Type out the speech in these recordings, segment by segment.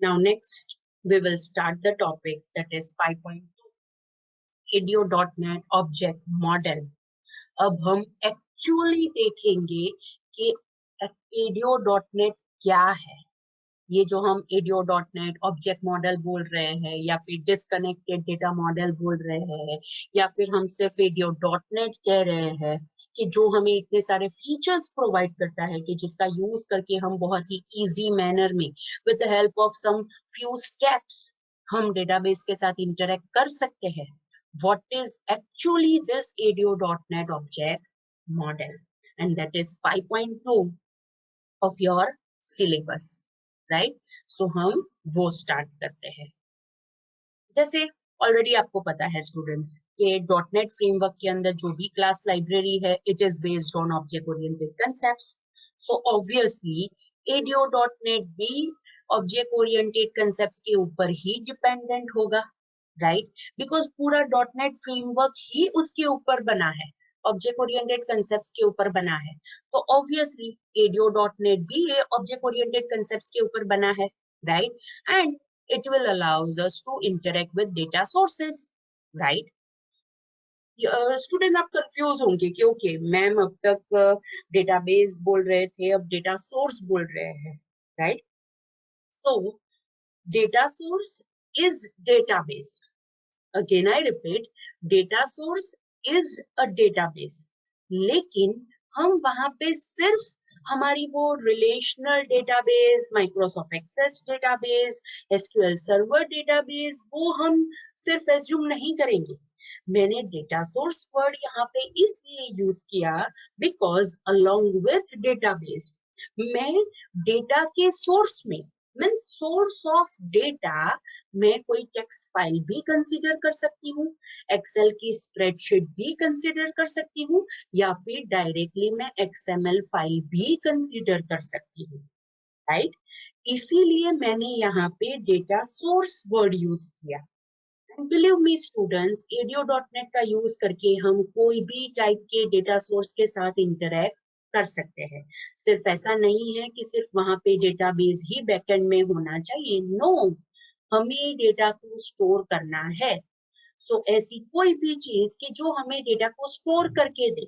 Now next we will start the topic that is 5.2 ADO.NET Object Model. अब हम actually देखेंगे कि ADO.NET क्या है। ये जो हम ADO.NET ऑब्जेक्ट मॉडल बोल रहे हैं या फिर डिस्कनेक्टेड डेटा मॉडल बोल रहे हैं या फिर हम सिर्फ ADO.NET कह रहे हैं कि जो हमें इतने सारे फीचर्स प्रोवाइड करता है कि जिसका यूज करके हम बहुत ही इजी मैनर में with the help of some few steps हम डेटाबेस के साथ इंटरेक्ट कर सकते हैं। What is actually this ADO.NET object model? And that is 5.2 of your syllabus, right? So हम वो start करते हैं। जैसे ऑलरेडी आपको पता है स्टूडेंट्स कि .NET फ्रेमवर्क के अंदर जो भी क्लास लाइब्रेरी है it is based on object oriented concepts. So obviously ADO.NET भी ऑब्जेक्ट ओरिएंटेड कंसेप्ट्स के ऊपर ही डिपेंडेंट होगा, राइट? बिकॉज पूरा .NET फ्रेमवर्क ही उसके ऊपर बना है, ऑब्जेक्ट ओरिएंटेड कंसेप्ट्स के ऊपर बना है। तो ऑब्वियसली ADO.NET भी ऑब्जेक्ट ओरिएंटेड कंसेप्ट्स के ऊपर बना है, right? And it will allows us to interact with data sources, right? Student आप कंफ्यूज होंगे कि ओके मैम अब तक डेटाबेस बोल रहे थे, अब डेटा सोर्स बोल रहे हैं, right? So data source is database. Again I repeat, data source is a database, लेकिन हम वहां पे सिर्फ हमारी वो relational database, Microsoft Access database, SQL Server database, वो हम सिर्फ एज्यूम नहीं करेंगे। मैंने डेटा सोर्स वर्ड यहाँ पे इसलिए यूज किया बिकॉज अलोंग विथ डेटाबेस मैं डेटा के सोर्स में मीन्स सोर्स ऑफ डेटा मैं कोई टेक्स्ट फाइल भी कंसीडर कर सकती हूँ, एक्सेल की स्प्रेडशीट भी कंसीडर कर सकती हूँ, या फिर डायरेक्टली मैं XML फाइल भी कंसीडर कर सकती हूँ, राइट? इसीलिए मैंने यहाँ पे डेटा सोर्स वर्ड यूज किया। बिलीव मी स्टूडेंट्स, ADO.NET का यूज करके हम कोई भी टाइप के डेटा सोर्स के साथ इंटरेक्ट कर सकते हैं। सिर्फ ऐसा नहीं है कि सिर्फ वहां पे डेटाबेस ही बैकएंड में होना चाहिए, नो, हमें डेटा को स्टोर करना है। सो ऐसी कोई भी चीज कि जो हमें डेटा को स्टोर करके दे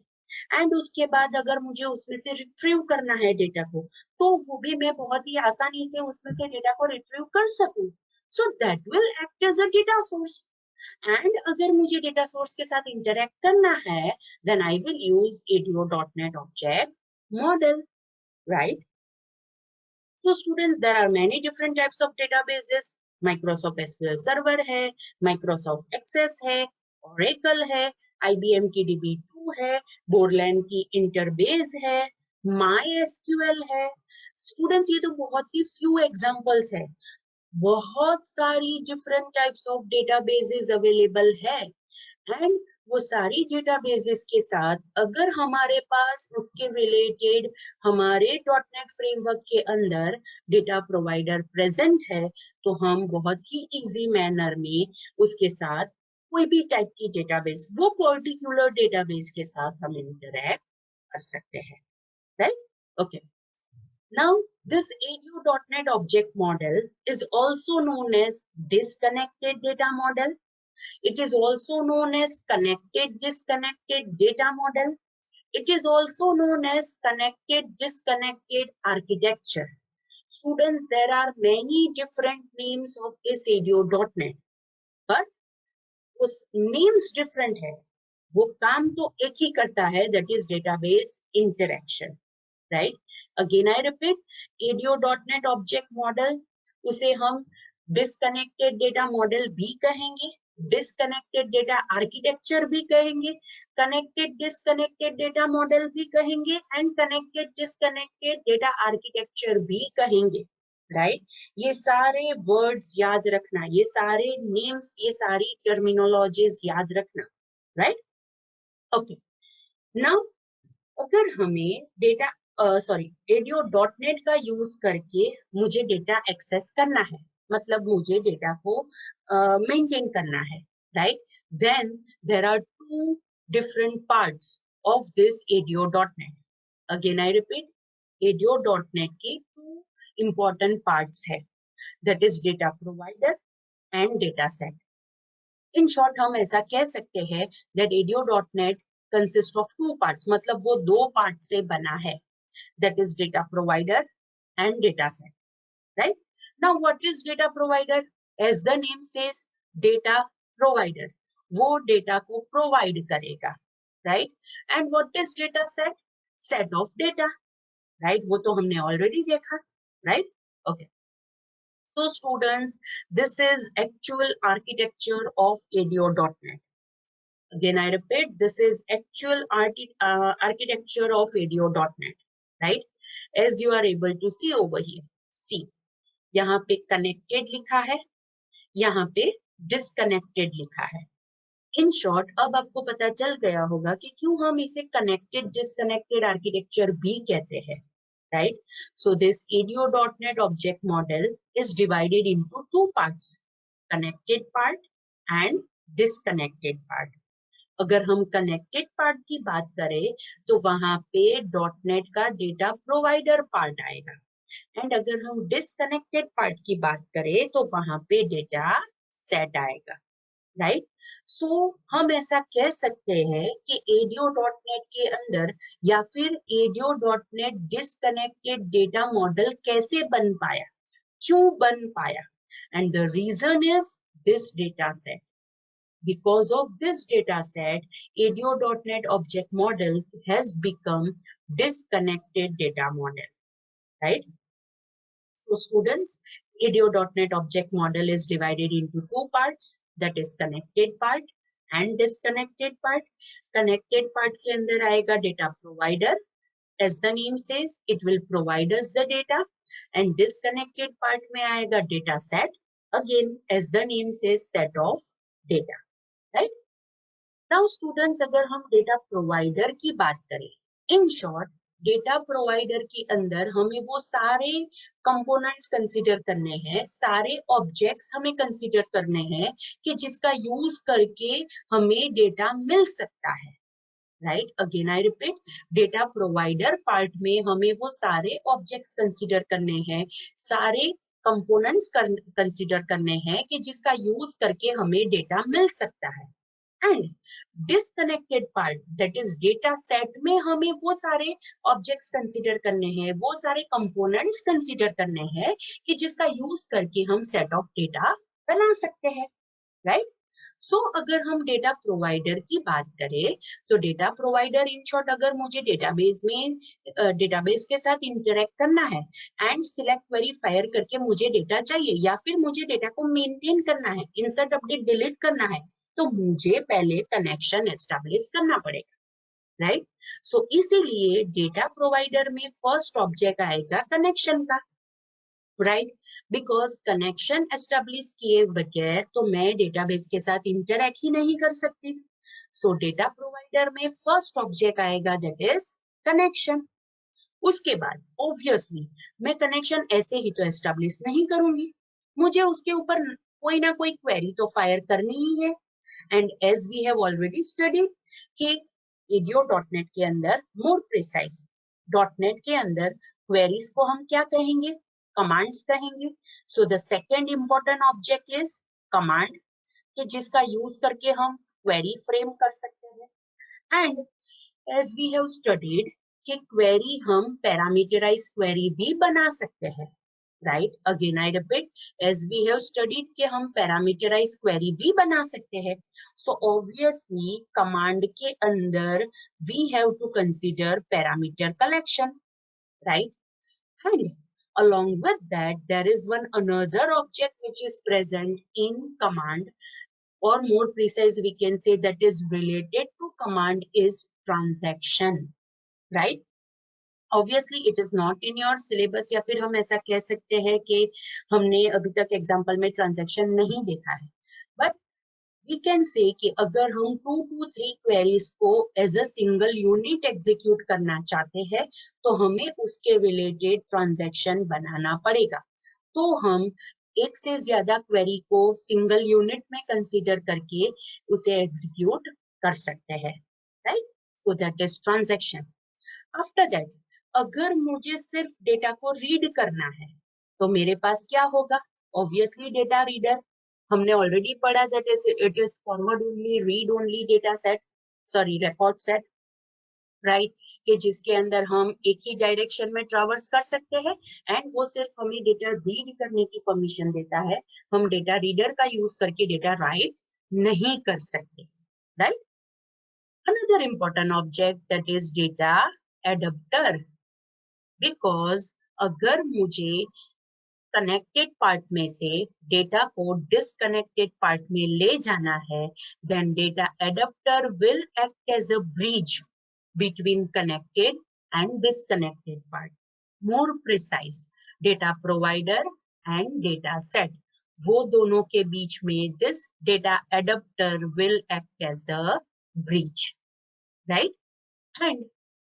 एंड उसके बाद अगर मुझे उसमें से रिट्रीव करना है डेटा को, तो वो भी मैं बहुत ही आसानी से उसमें से डेटा को रिट्रीव कर सकूं। So that will act as a data source. And अगर मुझे डेटा सोर्स के साथ इंटरेक्ट करना है then I will use ADO.NET object model, right? So students, there are many different types of databases. Microsoft SQL Server है, Microsoft Access है, Oracle है, IBM की DB2 है, Borland की Interbase है, MySQL है। Students, ये तो बहुत ही few examples है। बहुत सारी different types of databases available है एंड वो सारी डेटाबेसेस के साथ अगर हमारे पास उसके रिलेटेड हमारे .NET फ्रेमवर्क के अंदर डेटा प्रोवाइडर प्रेजेंट है तो हम बहुत ही इजी मैनर में उसके साथ कोई भी टाइप की डेटाबेस, वो पर्टिकुलर डेटाबेस के साथ हम इंटरेक्ट कर सकते हैं, right? Okay, now this ADO.NET object model is also known as disconnected data model. It is also known as connected disconnected data model. It is also known as connected disconnected architecture. Students, there are many different names of this ADO.NET, but उस names different है, वो काम तो एक ही करता है, that is database interaction, right? Again I repeat, ADO.NET object model, उसे हम disconnected data model भी कहेंगे, डिसकनेक्टेड डेटा आर्किटेक्चर भी कहेंगे, कनेक्टेड डिसकनेक्टेड डेटा मॉडल भी कहेंगे and connected disconnected data architecture भी कहेंगे, राइट? ये सारे वर्ड्स याद रखना, ये सारे नेम्स, ये सारी टर्मिनोलॉजीज याद रखना, राइट? ओके, नाउ अगर हमें डेटा ADO.NET का यूज करके मुझे डेटा एक्सेस करना है, मतलब मुझे डेटा को मेंटेन करना है, right? Then there are two different parts of this ADO.NET. Again I repeat, ADO.NET की टू इंपॉर्टेंट पार्ट्स है। That is data provider and data set. In short हम ऐसा कह सकते हैं that ADO.NET consist of two parts, मतलब वो दो पार्ट से बना है, that is data provider and data set, right? Now what is data provider? As the name says, data provider, वो डेटा को प्रोवाइड करेगा, right? And what is data set? Set of data, right? वो तो हमने already देखा, right? Okay, so students, this is actual architecture of ADO.NET. Again I repeat, this is actual architecture of ADO.NET, right? As you are able to see over here, see, यहाँ पे connected लिखा है, यहाँ पे disconnected लिखा है। In short अब आपको पता चल गया होगा कि क्यों हम इसे कनेक्टेड डिस्कनेक्टेड आर्किटेक्चर भी कहते हैं, right? So this ADO.NET object model is divided into two parts, connected part and disconnected part. अगर हम कनेक्टेड पार्ट की बात करें तो वहां पे .NET का डेटा प्रोवाइडर पार्ट आएगा, एंड अगर हम डिस्कनेक्टेड पार्ट की बात करें तो वहां पे डेटा सेट आएगा, राइट? सो हम ऐसा कह सकते हैं कि ADO.NET के अंदर या फिर ADO.NET डिस्कनेक्टेड डेटा मॉडल कैसे बन पाया, क्यों बन पाया? And the reason is this data set. Because of this data set, ADO.NET object model has become disconnected data model, right? So students, ADO.NET object model is divided into two parts, that is connected part and disconnected part. Connected part के अंदर आएगा data provider, as the name says, it will provide us the data, and disconnected part में आएगा data set, again as the name says, set of data, right? Now students, अगर हम data provider की बात करें, in short डेटा प्रोवाइडर के अंदर हमें वो सारे कंपोनेंट्स कंसीडर करने हैं, सारे ऑब्जेक्ट्स हमें कंसीडर करने हैं कि जिसका यूज करके हमें डेटा मिल सकता है, right? Again I repeat, data provider part में हमें वो सारे ऑब्जेक्ट्स कंसीडर करने हैं, सारे कंपोनेंट्स कंसीडर करने हैं कि जिसका यूज करके हमें डेटा मिल सकता है, and disconnected part that is data set में हमें वो सारे ऑब्जेक्ट्स कंसीडर करने हैं, वो सारे कंपोनेंट्स कंसीडर करने हैं कि जिसका यूज करके हम सेट ऑफ डेटा बना सकते हैं, राइट? सो अगर हम डेटा प्रोवाइडर की बात करें तो डेटा प्रोवाइडर इन शॉर्ट, अगर मुझे डेटाबेस में डेटाबेस के साथ इंटरेक्ट करना है एंड सिलेक्ट क्वेरी फायर करके मुझे डेटा चाहिए, या फिर मुझे डेटा को मेंटेन करना है, इंसर्ट अपडेट डिलीट करना है, तो मुझे पहले कनेक्शन एस्टैब्लिश करना पड़ेगा, राइट? सो इसीलिए डेटा प्रोवाइडर में फर्स्ट ऑब्जेक्ट आएगा कनेक्शन का, राइट? बिकॉज कनेक्शन एस्टेब्लिश किए बगैर तो मैं डेटाबेस के साथ इंटरैक्ट ही नहीं कर सकती। सो डेटा प्रोवाइडर में फर्स्ट ऑब्जेक्ट आएगा दैट इज कनेक्शन। उसके बाद ऑब्वियसली मैं कनेक्शन ऐसे ही तो एस्टेब्लिश नहीं करूंगी, मुझे उसके ऊपर कोई ना कोई क्वेरी तो फायर करनी ही है, and as we have already studied कि ADO.NET के अंदर, मोर प्रिसाइज .NET के अंदर क्वेरीज को हम क्या कहेंगे? कमांड्स कहेंगे। So the second important object is command, कि जिसका यूज करके हम क्वेरी फ्रेम कर सकते हैं, and as we have studied कि क्वेरी हम पैरामीटराइज क्वेरी भी बना सकते हैं, right? Again I repeat, as we have studied कि हम पैरामीटराइज क्वेरी भी बना सकते हैं। सो ऑब्वियसली कमांड के अंदर we have to consider parameter collection, right? And along with that there is one another object which is present in command, or more precise we can say that is related to command, is transaction, right? Obviously it is not in your syllabus, या फिर हम ऐसा कह सकते हैं कि हमने अभी तक एग्जाम्पल में ट्रांजैक्शन नहीं देखा है, बट we can say कि अगर हम 2 to 3 queries को as a single unit execute करना चाहते हैं तो हमें उसके related transaction बनाना पड़ेगा, तो हम एक से ज्यादा क्वेरी को सिंगल यूनिट में कंसीडर करके उसे एग्जीक्यूट कर सकते हैं, right? So that is transaction. After that अगर मुझे सिर्फ डेटा को रीड करना है, तो मेरे पास क्या होगा? ऑब्वियसली डेटा रीडर, हमने ऑलरेडी पढ़ा that is it is forward only, read only data set, sorry record set, right, कि जिसके अंदर हम एक ही डायरेक्शन में ट्रैवर्स कर सकते हैं एंड वो सिर्फ हमें डेटा रीड करने की परमिशन देता है, हम डेटा रीडर का यूज करके डेटा राइट नहीं कर सकते, right. Another important object that is data adapter, because अगर मुझे कनेक्टेड पार्ट में से डेटा को डिसकनेक्टेड पार्ट में ले जाना है, then data adapter will act as a bridge between connected and disconnected part, more precise data provider and data set, वो दोनों के बीच में this data adapter will act as a bridge, right. And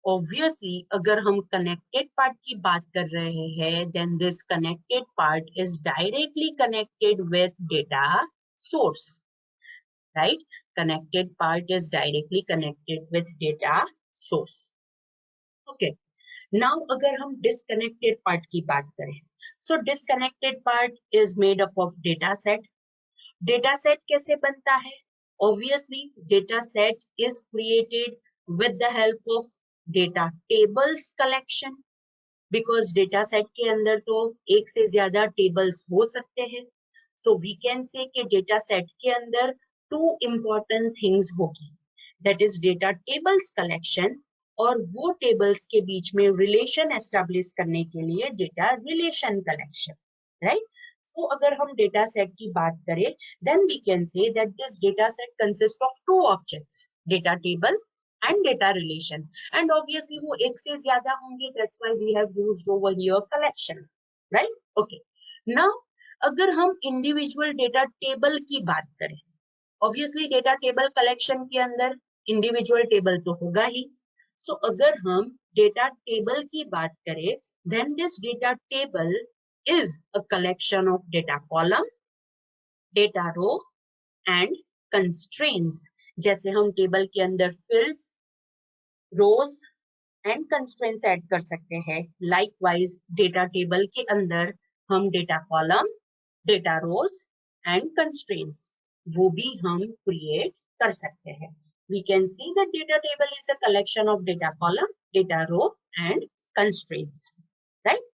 obviously अगर हम connected part की बात कर रहे हैं, then this connected part is directly connected with data source, right, connected part is directly connected with data source. Okay, now अगर हम disconnected part की बात करें, so disconnected part is made up of data set. Data set कैसे बनता है? Obviously, data set is created with the help of data tables collection, because data set के अंदर तो एक से ज्यादा tables हो सकते हैं, so we can say कि data set के अंदर two important things होगी, that is data tables collection, और वो tables के बीच में relation establish करने के लिए data relation collection, right? So अगर हम data set की बात करें, then we can say that this data set consists of two objects, data table and data relation, and obviously वो एक से ज्यादा होंगे, that's why we have used over here collection, right? Okay, now अगर हम individual data table की बात करें, obviously data table collection के अंदर individual table तो होगा ही, so अगर हम data table की बात करें, then this data table is a collection of data column, data row and constraints, जैसे हम टेबल के अंदर fields, rows and constraints add कर सकते हैं, likewise data table के अंदर हम data column, data rows and constraints वो भी हम create कर सकते हैं. We can see that data table is a collection of data column, data row and constraints, right?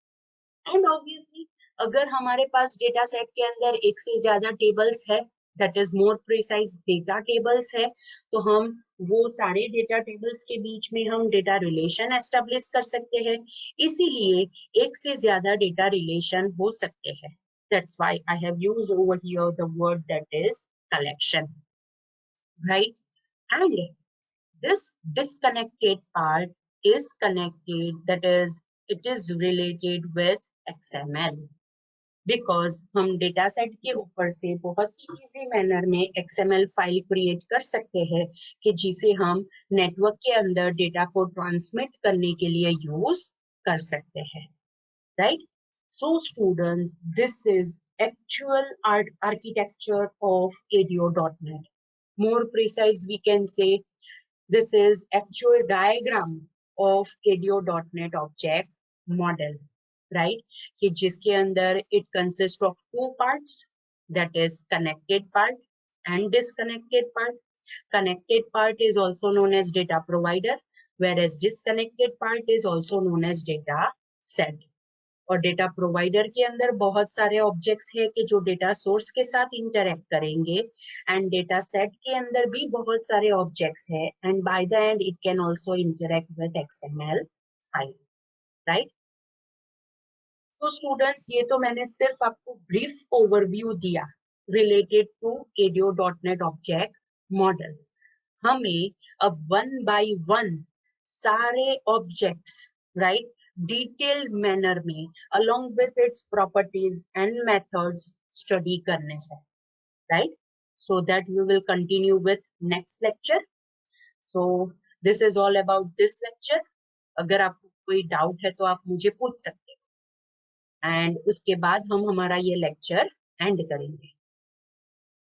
And obviously अगर हमारे पास डेटा सेट के अंदर एक से ज्यादा टेबल्स है, that is more precise data tables है, तो हम वो सारे डेटा टेबल्स के बीच में हम डेटा रिलेशन एस्टेब्लिश कर सकते हैं, इसीलिए एक से ज्यादा डेटा रिलेशन हो सकते हैं, that's why I have used over here the word that is collection, right. And this disconnected part is connected, that is it is related with XML, because हम डेटा सेट के ऊपर से बहुत ही easy manner में XML file create कर सकते हैं कि जिसे हम नेटवर्क के अंदर डेटा को ट्रांसमिट करने के लिए यूज कर सकते हैं, right. So students, this is actual architecture of ADO.NET. More precise, we can say this is actual diagram of ADO.NET object model, right? कि जिसके अंदर it consists of two parts, that is connected part and disconnected part. Connected part is also known as data provider, whereas disconnected part is also known as data set. और data provider के अंदर बहुत सारे objects है कि जो data source के साथ इंटरेक्ट करेंगे, एंड डेटा सेट के अंदर भी बहुत सारे ऑब्जेक्ट्स है, and by the end it can also interact with XML file, right. So students, ये तो मैंने सिर्फ आपको ब्रीफ ओवरव्यू दिया related to ADO.NET object model. हमें अब वन बाय वन सारे ऑब्जेक्ट्स, राइट, डिटेल्ड मैनर में along with its properties and methods study करने हैं, right? So that we will continue with next lecture. So this is all about this lecture. अगर आपको कोई doubt है तो आप मुझे पूछ सकते हैं, एंड उसके बाद हम हमारा ये लेक्चर एंड करेंगे।